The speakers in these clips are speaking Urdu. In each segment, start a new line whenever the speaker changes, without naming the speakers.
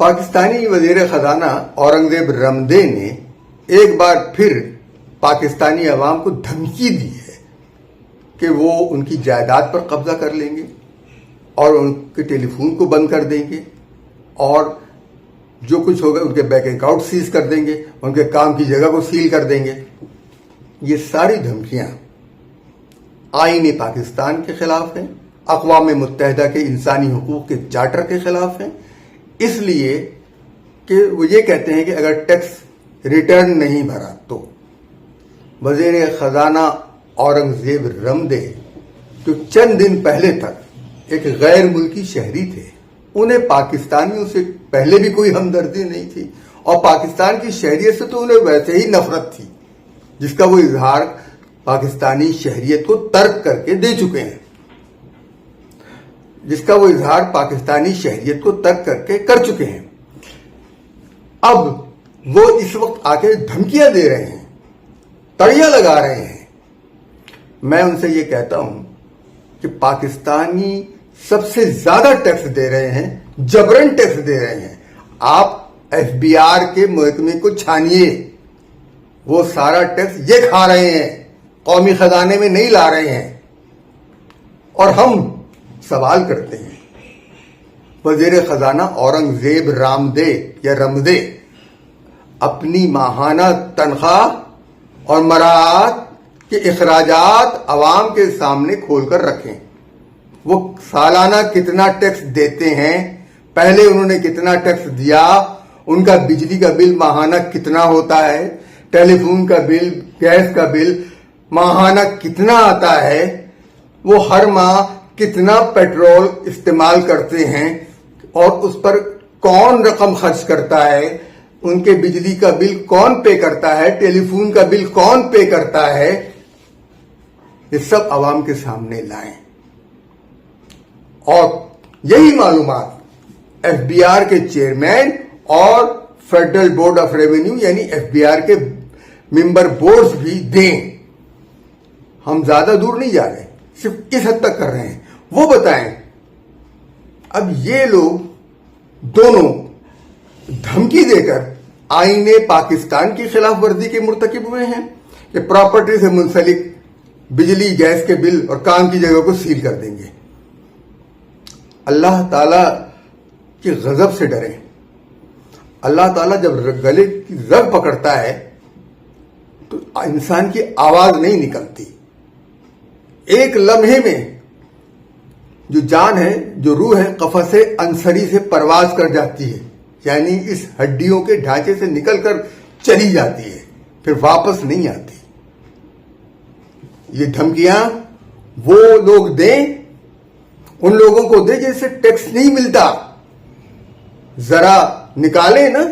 پاکستانی وزیر خزانہ اورنگزیب رمدے نے ایک بار پھر پاکستانی عوام کو دھمکی دی ہے کہ وہ ان کی جائیداد پر قبضہ کر لیں گے اور ان کے ٹیلی فون کو بند کر دیں گے اور جو کچھ ہوگا ان کے بینک اکاؤنٹ سیز کر دیں گے، ان کے کام کی جگہ کو سیل کر دیں گے۔ یہ ساری دھمکیاں آئین پاکستان کے خلاف ہیں، اقوام متحدہ کے انسانی حقوق کے چارٹر کے خلاف ہیں، اس لیے کہ وہ یہ کہتے ہیں کہ اگر ٹیکس ریٹرن نہیں بھرا تو۔ وزیر خزانہ اورنگزیب رمدے جو چند دن پہلے تک ایک غیر ملکی شہری تھے، انہیں پاکستانیوں سے پہلے بھی کوئی ہمدردی نہیں تھی اور پاکستان کی شہریت سے تو انہیں ویسے ہی نفرت تھی، جس کا وہ اظہار پاکستانی شہریت کو ترک کر کے دے چکے ہیں، کر چکے ہیں۔ اب وہ اس وقت آ کے دھمکیاں دے رہے ہیں، تڑیاں لگا رہے ہیں۔ میں ان سے یہ کہتا ہوں کہ پاکستانی سب سے زیادہ ٹیکس دے رہے ہیں، جبرن ٹیکس دے رہے ہیں۔ آپ ایف بی آر کے محکمے کو چھانیے، وہ سارا ٹیکس یہ کھا رہے ہیں، قومی خزانے میں نہیں لا رہے ہیں۔ اور ہم سوال کرتے ہیں، وزیر خزانہ اورنگزیب رمدے اپنی ماہانہ تنخواہ اور مراعات کے اخراجات عوام کے سامنے کھول کر رکھیں۔ وہ سالانہ کتنا ٹیکس دیتے ہیں، پہلے انہوں نے کتنا ٹیکس دیا، ان کا بجلی کا بل ماہانہ کتنا ہوتا ہے، ٹیلی فون کا بل، گیس کا بل ماہانہ کتنا آتا ہے، وہ ہر ماہ کتنا پیٹرول استعمال کرتے ہیں اور اس پر کون رقم خرچ کرتا ہے، ان کے بجلی کا بل کون پے کرتا ہے، ٹیلی فون کا بل کون پے کرتا ہے، یہ سب عوام کے سامنے لائیں۔ اور یہی معلومات ایف بی آر کے چیئرمین اور فیڈرل بورڈ آف ریونیو یعنی ایف بی آر کے ممبر بورڈز بھی دیں۔ ہم زیادہ دور نہیں جا رہے، صرف اس حد تک کر رہے ہیں، وہ بتائیں۔ اب یہ لوگ دونوں دھمکی دے کر آئین پاکستان کی خلاف ورزی کے مرتکب ہوئے ہیں کہ پراپرٹی سے منسلک بجلی گیس کے بل اور کام کی جگہ کو سیل کر دیں گے۔ اللہ تعالیٰ کی غضب سے ڈریں۔ اللہ تعالیٰ جب گلے کی رگ پکڑتا ہے تو انسان کی آواز نہیں نکلتی، ایک لمحے میں جو جان ہے، جو روح ہے، قفس انصری سے پرواز کر جاتی ہے، یعنی اس ہڈیوں کے ڈھانچے سے نکل کر چلی جاتی ہے، پھر واپس نہیں آتی۔ یہ دھمکیاں وہ لوگ دیں، ان لوگوں کو دیں جیسے ٹیکس نہیں ملتا، ذرا نکالیں نا۔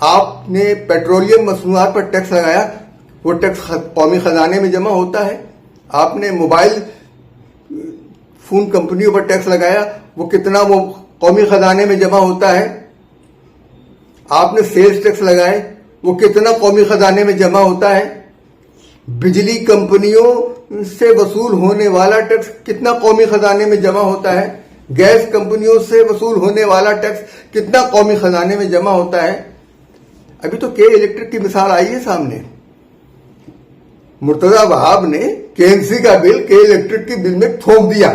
آپ نے پیٹرولیم مصنوعات پر ٹیکس لگایا، وہ ٹیکس قومی خزانے میں جمع ہوتا ہے۔ آپ نے موبائل فون کمپنیوں پر ٹیکس لگایا، وہ کتنا وہ قومی خزانے میں جمع ہوتا ہے۔ آپ نے سیلز ٹیکس لگائے، وہ کتنا قومی خزانے میں جمع ہوتا ہے۔ بجلی کمپنیوں سے وصول ہونے والا ٹیکس کتنا قومی خزانے میں جمع ہوتا ہے۔ گیس کمپنیوں سے وصول ہونے والا ٹیکس کتنا قومی خزانے میں جمع ہوتا ہے۔ ابھی تو کے الیکٹرک کی مثال آئی ہے سامنے، مرتضی وہاب نے کے این سی کا بل کے الیکٹرک کے بل میں تھوک دیا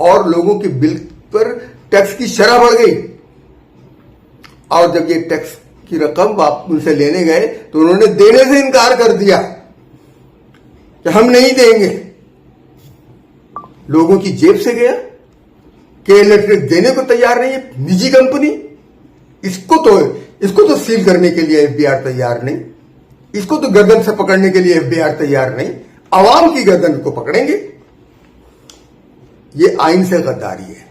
اور لوگوں کے بل پر ٹیکس کی شرح بڑھ گئی، اور جب یہ ٹیکس کی رقم آپ ان سے لینے گئے تو انہوں نے دینے سے انکار کر دیا کہ ہم نہیں دیں گے۔ لوگوں کی جیب سے گیا، کہ الیکٹرک دینے کو تیار نہیں ہے، نجی کمپنی، اس کو تو سیل کرنے کے لیے ایف بی آر تیار نہیں، اس کو تو گردن سے پکڑنے کے لیے ایف بی آر تیار نہیں، عوام کی گردن کو پکڑیں گے۔ یہ آئین سے غداری ہے،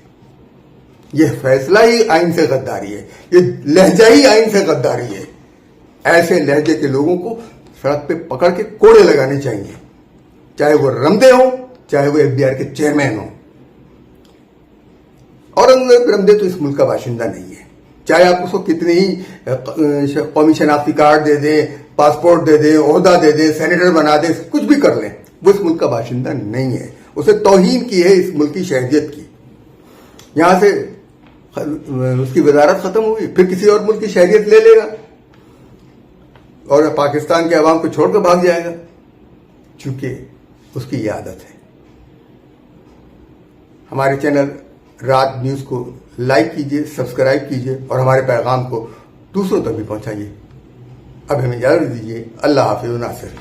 یہ فیصلہ ہی آئین سے غداری ہے، یہ لہجہ ہی آئین سے غداری ہے۔ ایسے لہجے کے لوگوں کو سڑک پہ پکڑ کے کوڑے لگانے چاہیے، چاہے وہ رمدے ہوں، چاہے وہ ایف بی آر کے چیئرمین ہوں۔ اورنگزیب رمدے تو اس ملک کا باشندہ نہیں ہے، چاہے آپ اس کو کتنی ہی قومی شناختی کارڈ دے دیں، پاسپورٹ دے دیں، عہدہ دے دیں، سینیٹر بنا دیں، کچھ بھی کر لیں، وہ اس ملک کا باشندہ نہیں ہے۔ اسے توہین کی ہے اس ملک کی شہریت کی۔ یہاں سے اس کی وزارت ختم ہوئی، پھر کسی اور ملک کی شہریت لے لے گا اور پاکستان کے عوام کو چھوڑ کر بھاگ جائے گا، چونکہ اس کی یہ عادت ہے۔ ہمارے چینل رات نیوز کو لائک کیجیے، سبسکرائب کیجیے اور ہمارے پیغام کو دوسروں تک بھی پہنچائیے۔ اب ہمیں اجازت دیجیے، اللہ حافظ ناصر۔